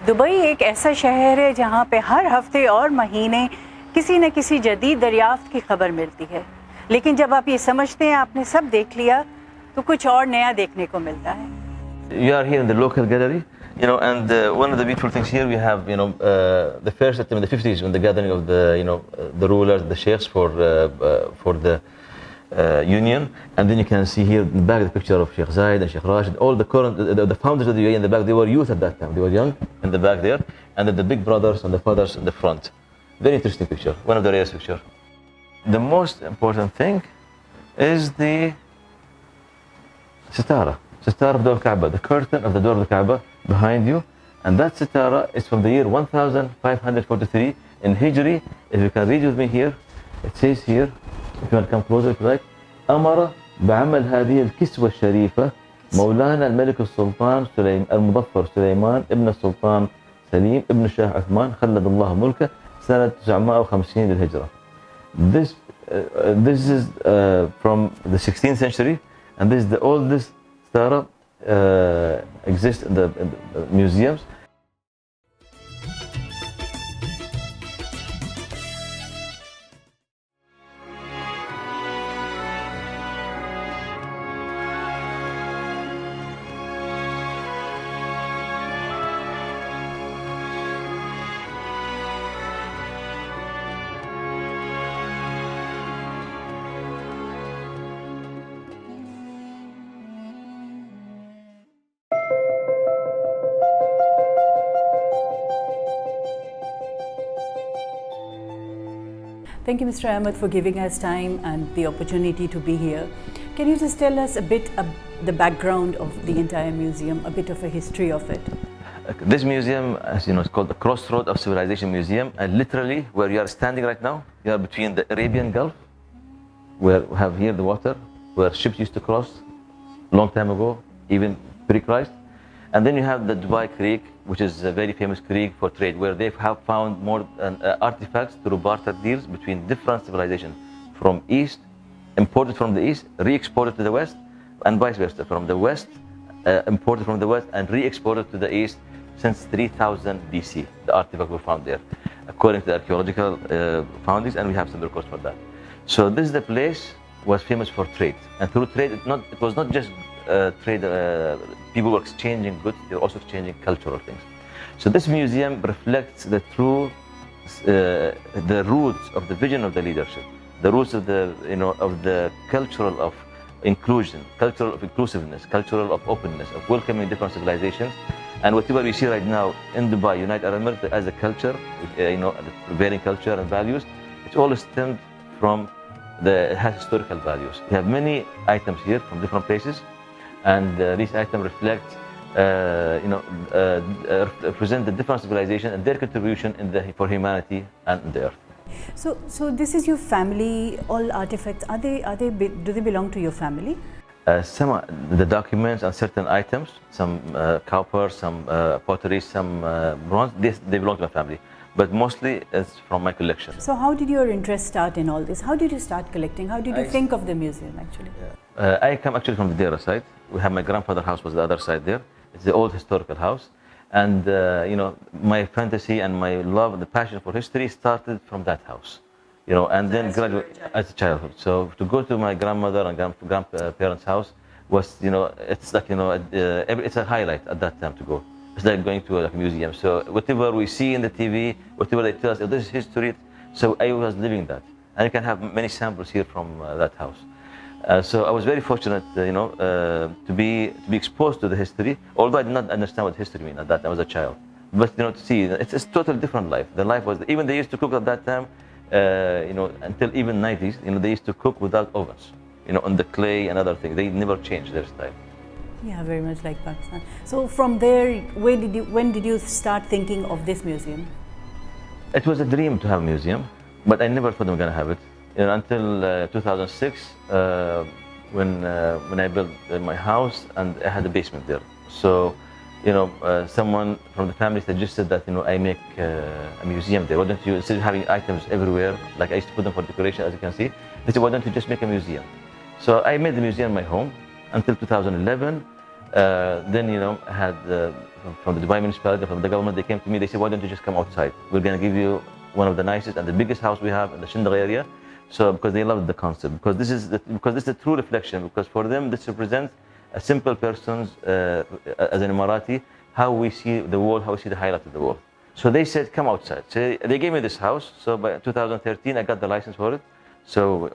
Dubai एक ऐसा शहर है जहाँ पे हर हफ्ते और महीने किसी न किसी जदीद दरियाफ्त की खबर मिलती है, लेकिन जब आप ये समझते हैं आपने सब देख लिया तो कुछ और नया देखने को मिलता है. You are here in the local gallery, and one of the beautiful things here we have, the first attempt in the 50s when the gathering of the rulers, the sheikhs for the union, and then you can see here in the back the picture of Sheikh Zain and Sheikh Rashid, all the current, the founders of the UAE in the back, they were youth at that time, they were young in the back there, and then the big brothers and the fathers in the front. Very interesting picture, one of the rarest pictures. The most important thing is the sitara of the door of Kaaba, the curtain of the door of the Kaaba behind you, and that sitara is from the year 1543 in Hijri. If you can read with me here, it says here, if you want to come closer if you like, أمر بعمل هذه الكسوة الشريفة مولانا الملك السلطان المظفر سليمان ابن السلطان سليم ابن الشاه عثمان خلد الله ملكه سنة 950 للهجرة. This is from the 16th century, and this is the oldest stara exists in the museums. Thank you, Mr. Ahmed, for giving us time and the opportunity to be here. Can you just tell us a bit of the background of the entire museum, a bit of a history of it? This museum, as you know, is called the Crossroads of Civilizations Museum, and literally where you are standing right now, you are between the Arabian Gulf, where we have here the water, where ships used to cross long time ago, even pre-Christ. And then you have the Dubai Creek, which is a very famous creek for trade, where they have found more artifacts through barter deals between different civilizations from east, imported from the east, re-exported to the west, and vice versa, from the west, imported from the west and re-exported to the east since 3000 BC. The artifacts were found there, according to the archaeological foundings, and we have some records for that. So this is the place was famous for trade, and through trade, it was not just trade. People were exchanging goods; they were also exchanging cultural things. So this museum reflects the true, the roots of the vision of the leadership, the roots of the cultural of inclusion, cultural of inclusiveness, cultural of openness, of welcoming different civilizations. And whatever we see right now in Dubai, United Arab Emirates, as a culture, the prevailing culture and values, it's all stemmed from the historical values. We have many items here from different places, and these items reflect, represent the different civilizations and their contribution for humanity and the earth. So this is your family. All artifacts do they belong to your family? Some the documents and certain items, some copper, some pottery, some bronze, they belong to my family. But mostly it's from my collection. So how did your interest start in all this? How did you start collecting? How did you think of the museum actually? I come actually from the Dera side. We have my grandfather's house was the other side there. It's the old historical house. And my fantasy and my love and the passion for history started from that house. And then graduate as a childhood. So to go to my grandmother and grandparents' house was, it's like, it's a highlight at that time to go. It's like going to a museum. So whatever we see in the TV, whatever they tell us, this is history. So I was living that. And you can have many samples here from that house. So I was very fortunate, to be exposed to the history, although I did not understand what history meant at that time. I was a child. But to see, it's a totally different life. The life was, even they used to cook at that time, until even 90s, they used to cook without ovens, on the clay and other things. They never changed their style. Yeah, very much like Pakistan. So from there, when did you start thinking of this museum? It was a dream to have a museum, but I never thought I'm going to have it. Until 2006, when I built my house and I had a basement there. So, someone from the family suggested that I make a museum there. Why don't you, instead of having items everywhere, like I used to put them for decoration, as you can see, they said, why don't you just make a museum? So I made the museum my home until 2011, Then, I had from the Dubai municipality, from the government, they came to me. They said, "Why don't you just come outside? We're going to give you one of the nicest and the biggest house we have in the Shindagh area." So, because they loved the concept, because this is a true reflection. Because for them, this represents a simple person's, as an Emirati, how we see the world, how we see the highlight of the world. So they said, "Come outside." So they gave me this house. So by 2013, I got the license for it. So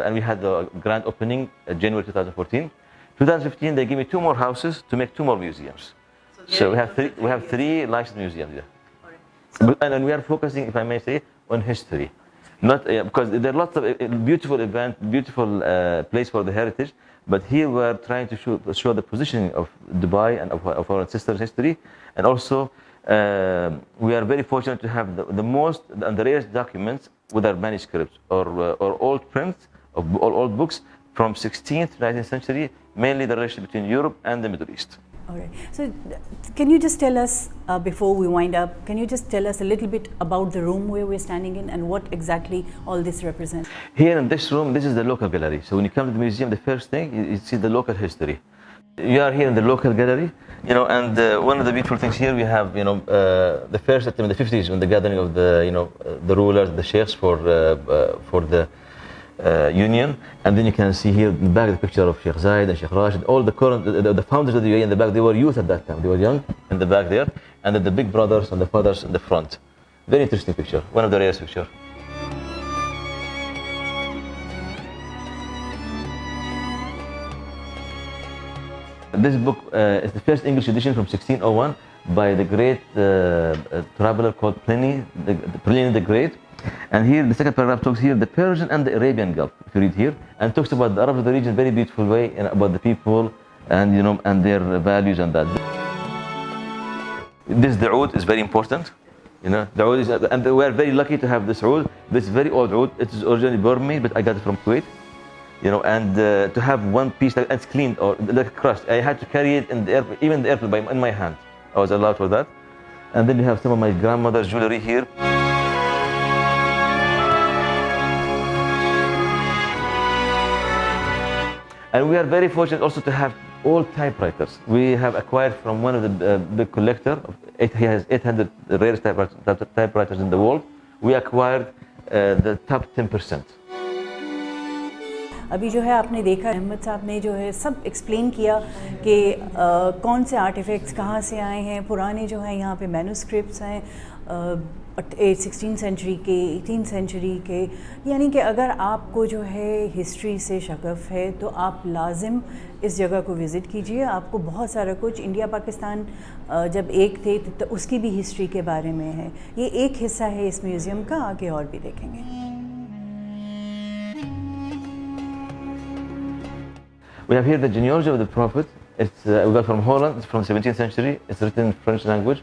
and we had the grand opening January 2014. 2015, they gave me 2 more houses to make 2 more museums. So we have three licensed museums here. And we are focusing, if I may say, on history. Not because there are lots of beautiful events, beautiful place for the heritage, but here we are trying to show the positioning of Dubai and of our ancestors' history, and also we are very fortunate to have the most and the rarest documents with our manuscripts or old prints of old books from 16th to 19th century, mainly the relationship between Europe and the Middle East. All right. So, can you just tell us, before we wind up, can you just tell us a little bit about the room where we're standing in and what exactly all this represents? Here in this room, this is the local gallery. So when you come to the museum, the first thing you see the local history. You are here in the local gallery, and one of the beautiful things here we have, the first attempt in the 50s when the gathering of the, the rulers, the sheikhs for the union, and then you can see here in the back the picture of Sheikh Zain and Sheikh Rashid, all the current, the founders of the UAE in the back. They were youth at that time, they were young in the back there, and then the big brothers and the fathers in the front. Very interesting picture, one of the rarest pictures. This book is the first English edition from 1601 by the great traveler called Pliny the Great. And here, the second paragraph talks here the Persian and the Arabian Gulf, if you read here, and talks about the Arabs of the region in a very beautiful way, and about the people and and their values and that. This the oud is very important, the oud is, and we are very lucky to have this oud. This very old oud. It is originally Burmese, but I got it from Kuwait, and to have one piece that it's clean or like crushed, I had to carry it in the airplane, even the airplane in my hand. I was allowed for that. And then you have some of my grandmother's jewelry here. And we are very fortunate also to have all typewriters. We have acquired from one of the big collector. He has 800 rarest typewriters in the world. We acquired the top 10%. अभी जो है आपने देखा अहमद साहब ने जो है सब एक्सप्लेन किया कि कौन से आर्टिफैक्ट्स कहाँ से आए हैं, पुराने जो हैं यहाँ पे मैन्युस्क्रिप्ट्स हैं 16th सेंचुरी के, 18th सेंचुरी के, यानी कि अगर आपको जो है हिस्ट्री से शगफ है तो आप लाजिम इस जगह को विज़िट कीजिए। आपको बहुत सारा कुछ, इंडिया पाकिस्तान जब एक थे तो उसकी भी हिस्ट्री के बारे में है। ये एक हिस्सा है इस म्यूज़ियम का, आगे और भी देखेंगे। We have here the genealogy of the Prophet. It's we got from Holland. It's from 17th century. It's written in French language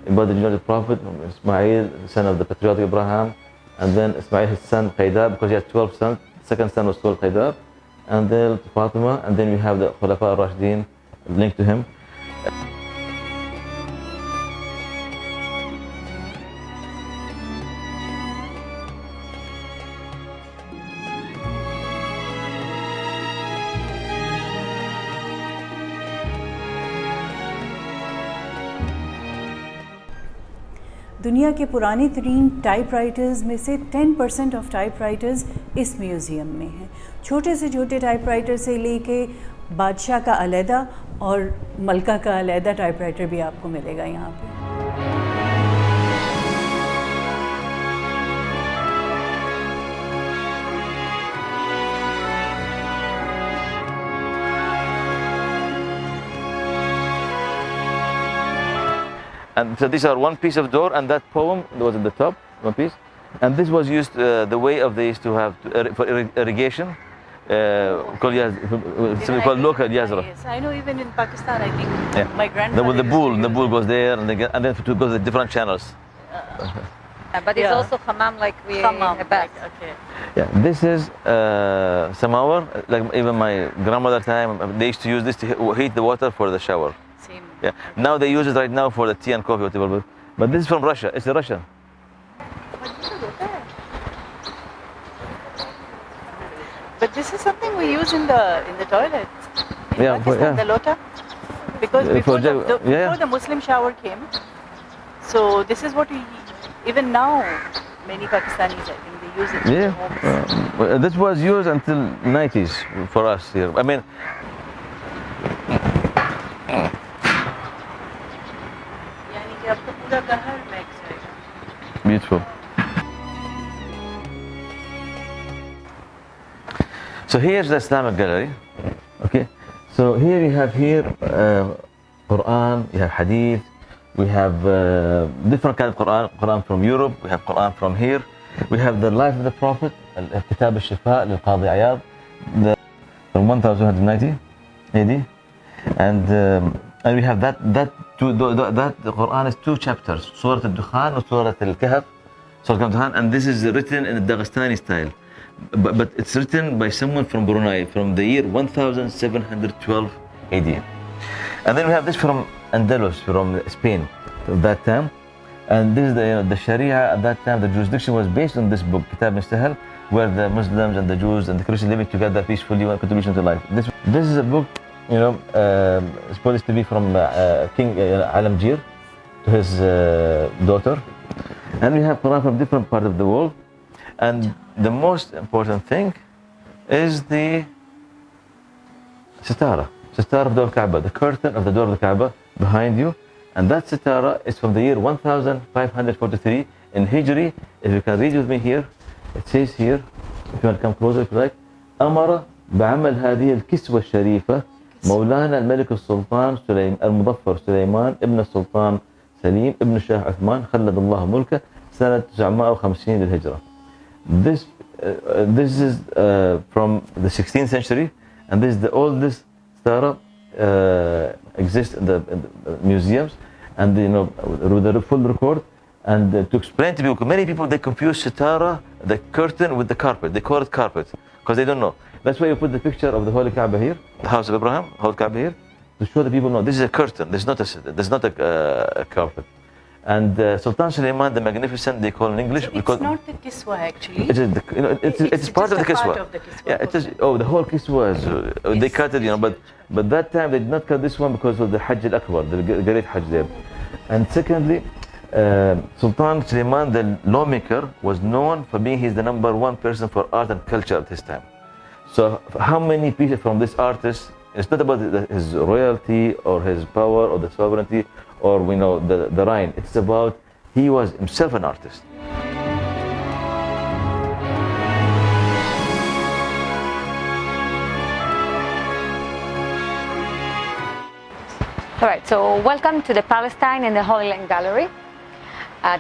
about the genealogy of the Prophet, Ismail, son of the patriotic Abraham, and then Ismail, his son Qaidar, because he had 12 sons. The second son was called Qaidar, and then Fatima, and then we have the Khulafa al-Rashidin linked to him. दुनिया के पुराने तरीन typewriters में से 10% of typewriters इस museum में हैं। छोटे से छोटे टाइपराइटर से लेके बादशाह का अलहदा और मलका का अलहदा टाइपराइटर भी आपको मिलेगा यहाँ पे। And so these are one piece of door, and that poem was at the top, one piece. And this was used, the way of they used to have for irrigation, called local yazra. Yes, I know even in Pakistan, I think my The grandfather. the bull goes there, and then to go to the different channels. But it's also hammam, like we Hammam, a bath. okay. Yeah, this is samawar. Like even my grandmother time, they used to use this to heat the water for the shower. Same. Yeah. Now they use it right now for the tea and coffee, whatever. But this is from Russia. It's a Russian. But this is something we use in the toilet. In Yeah, Pakistan, yeah. the lota. because before, yeah. before the Muslim shower came, so this is what we, even now, many Pakistanis, I think, they use it in their homes. Well, this was used until 90s for us here. I mean, यानी कि आपका पूरा घर महक जाएगा. beautiful. So here's the Islamic gallery. Okay. So here you have Quran, you have Hadith, we have different kind of Quran from Europe, we have Quran from here, we have the life of the Prophet, Kitab al-Shifa, al-Qadi Ayad, from 1190 AD, and we have that the Quran is two chapters, Surah al-Dukhan and Surah al-Kahf, and this is written in the Dagestani style. But it's written by someone from Brunei from the year 1712 AD. And then we have this from Andalus, from Spain, at that time. And this is the Sharia at that time. The jurisdiction was based on this book, Kitab al-Sahal, where the Muslims and the Jews and the Christians living together peacefully, one contribution to life. This is a book, supposed to be from King Alamgir to his daughter. And we have Quran from different parts of the world. And the most important thing is the sitara of the door of Kaaba, the curtain of the door of the Kaaba behind you. And that sitara is from the year 1543 in Hijri. If you can read with me here, it says here, if you want to come closer if you like, أمر بعمل هذه الكسوة الشريفة مولانا الملك السلطان المظفر سليمان ابن السلطان سليم ابن الشاه عثمان خلد الله ملكه سنة 950 للهجرة. This is from the 16th century, and this is the oldest sitara exists in the museums, and with the full record. And to explain to people, many people they confuse sitara, the curtain, with the carpet. They call it carpet because they don't know. That's why you put the picture of the Holy Kaaba here, the House of Abraham, Holy Kaaba here, to show the people no, this is a curtain. There's not a carpet. And Sultan Suleiman the Magnificent, they call in English. So it's not the kiswa actually. It's part of the kiswa. Part of the kiswa. Yeah, it is. Oh, the whole kiswa is. They cut it, but that time they did not cut this one because of the Hajj al-Akbar, the great Hajj there. And secondly, Sultan Suleiman, the lawmaker, was known for being he's the #1 person for art and culture at his time. So how many pieces from this artist? It's not about his royalty or his power or the sovereignty or the reign. It's about he was himself an artist. All right, so welcome to the Palestine and the Holy Land Gallery.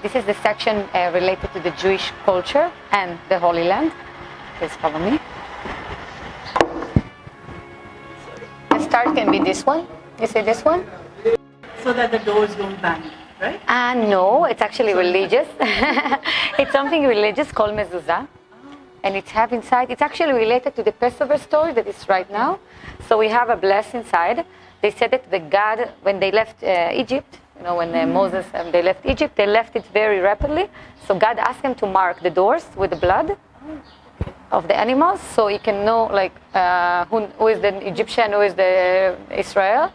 This is the section related to the Jewish culture and the Holy Land. Please follow me. The start can be this one. You see this one? So that the doors don't bang, right? No, it's actually religious. It's something religious called mezuzah. And it's have inside, it's actually related to the Passover story that is right now. So we have a bless inside. They said that the God, when they left Egypt, when Moses they left Egypt, they left it very rapidly. So God asked him to mark the doors with the blood of the animals, so he can know who is the Egyptian, who is the Israel.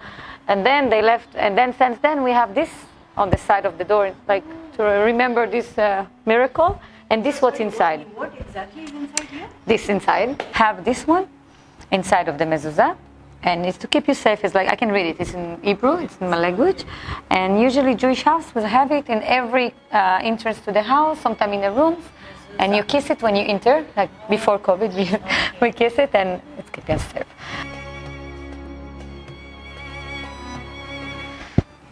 And then they left, and then since then we have this on the side of the door, to remember this miracle. And this what's inside. What exactly is inside here? This inside. Have this one inside of the mezuzah. And it's to keep you safe. It's I can read it. It's in Hebrew. It's in my language. And usually Jewish house will have it in every entrance to the house, sometimes in the rooms. And you kiss it when you enter. Before COVID, we kiss it, and it's keeping us safe.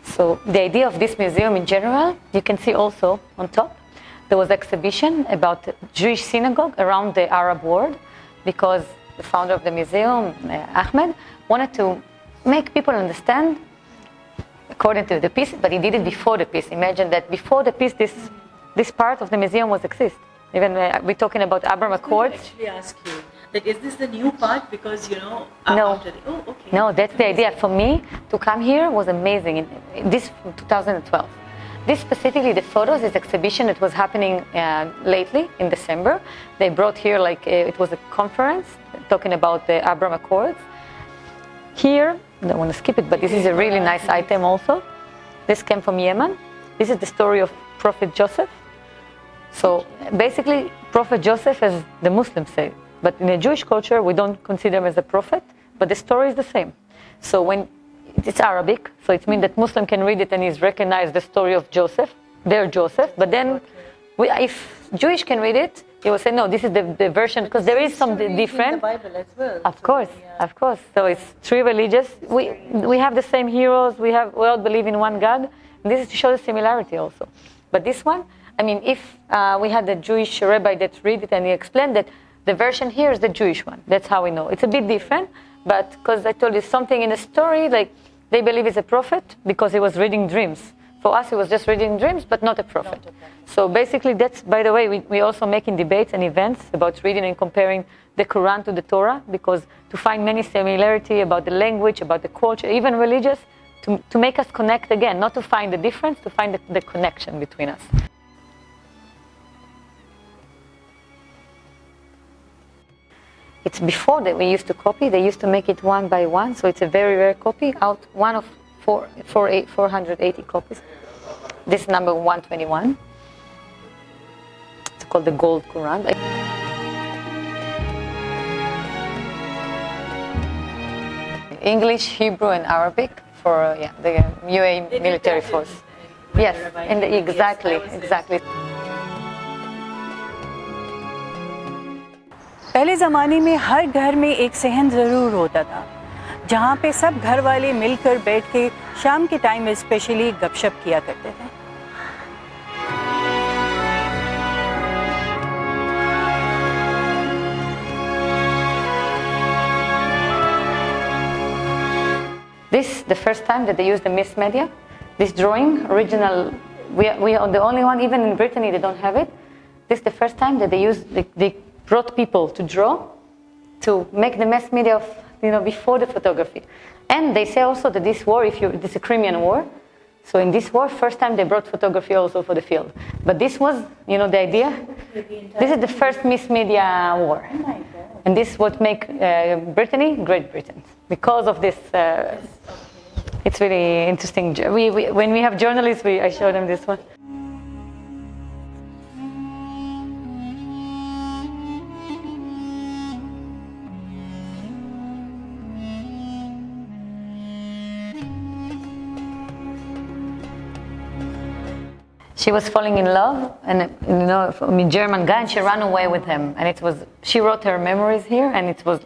So the idea of this museum in general, you can see also on top, there was an exhibition about Jewish synagogue around the Arab world, because the founder of the museum, Ahmed, wanted to make people understand according to the piece, but he did it before the piece. Imagine that before the piece, this part of the museum was exist. Even we're talking about Abraham Accords. I actually ask you that is this the new part because No. after the, oh okay. No, that's the idea. For me to come here was amazing. This from 2012. This specifically, the photos, this exhibition that was happening lately in December. They brought here it was a conference talking about the Abraham Accords. Here don't want to skip it, but this is a really nice item also. This came from Yemen. This is the story of Prophet Joseph. So basically, Prophet Joseph, as the Muslims say, but in a Jewish culture, we don't consider him as a prophet, but the story is the same. So when it's Arabic, so it means that Muslim can read it and he's recognized the story of Joseph, their Joseph, but then if Jewish can read it, he will say, no, this is the version, because there is some different. In the Bible as well. Of course, of course. So it's three religious. We have the same heroes. We all believe in one God. And this is to show the similarity also. But this one, I mean, if we had a Jewish rabbi that read it and he explained that the version here is the Jewish one. That's how we know. It's a bit different, but because I told you something in a story, like they believe he's a prophet because he was reading dreams. For us, he was just reading dreams, but not a prophet. So basically, that's, by the way, we also making debates and events about reading and comparing the Quran to the Torah, because to find many similarity about the language, about the culture, even religious, to make us connect again, not to find the difference, to find the connection between us. It's before that we used to copy. They used to make it one by one, so it's a very rare copy, out one of 480 copies. This is number 121. It's called the Gold Quran. English, Hebrew, and Arabic for the UAE military force. Yes, exactly. पहले ज़माने में हर घर में एक सहन ज़रूर होता था, जहाँ पे सब घर वाले मिलकर बैठ के शाम के टाइम में स्पेशली गपशप किया करते थे। This the first time that they used the mixed media. This drawing, original, we are the only one, even in Brittany they don't have it. This is the first time that they brought people to draw, to make the mass media of, before the photography. And they say also that this war, this is a Crimean war, so in this war, first time they brought photography also for the field. But this was, the idea. This is the first mass media war. Oh my God. And this is what make Brittany Great Britain. Because of this, it's really interesting. When we have journalists, I show them this one. She was falling in love, and from a German guy, and she ran away with him. And she wrote her memories here, and it was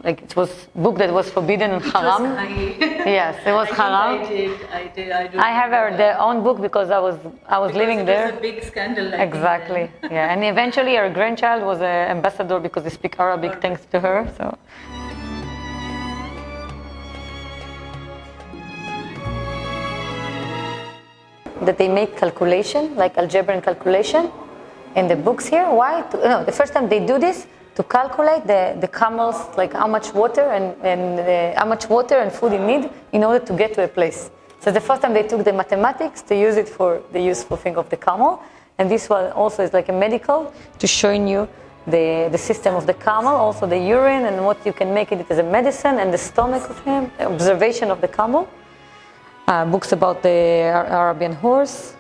book that was forbidden and haram. Yes, it was haram. I did. I have their own book because I was living there. It was a big scandal. Exactly. Yeah, and eventually her grandchild was an ambassador because they speak Arabic thanks to her. So. That they make calculation, like algebraic calculation, in the books here. Why? The first time they do this to calculate the camels, like how much water and food you need in order to get to a place. So the first time they took the mathematics to use it for the useful thing of the camel, and this one also is like a medical to showing you the system of the camel, also the urine and what you can make it as a medicine, and the stomach of him, the observation of the camel. Books about the Arabian horse.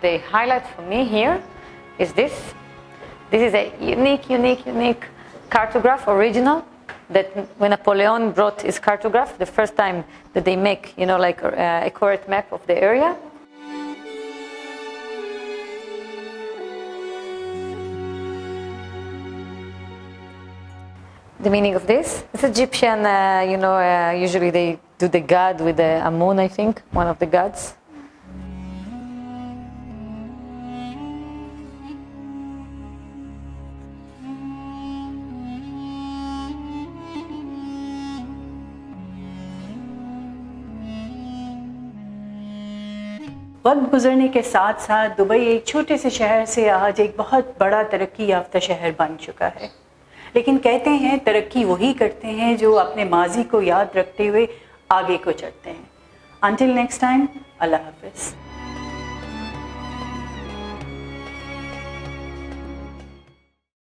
The highlight for me here is this. This is a unique cartograph, original, that when Napoleon brought his cartograph, the first time that they make, like a accurate map of the area. The meaning of this? It's Egyptian, usually they do the god with the Amun, I think, one of the gods. वक्त गुजरने के साथ साथ Dubai एक छोटे से शहर से आज एक बहुत बड़ा तरक्की याफ्ता शहर बन चुका है। लेकिन कहते हैं तरक्की वही करते हैं जो अपने माजी को याद रखते हुए आगे को चलते हैं। Until next time, अल्लाह हाफिज़।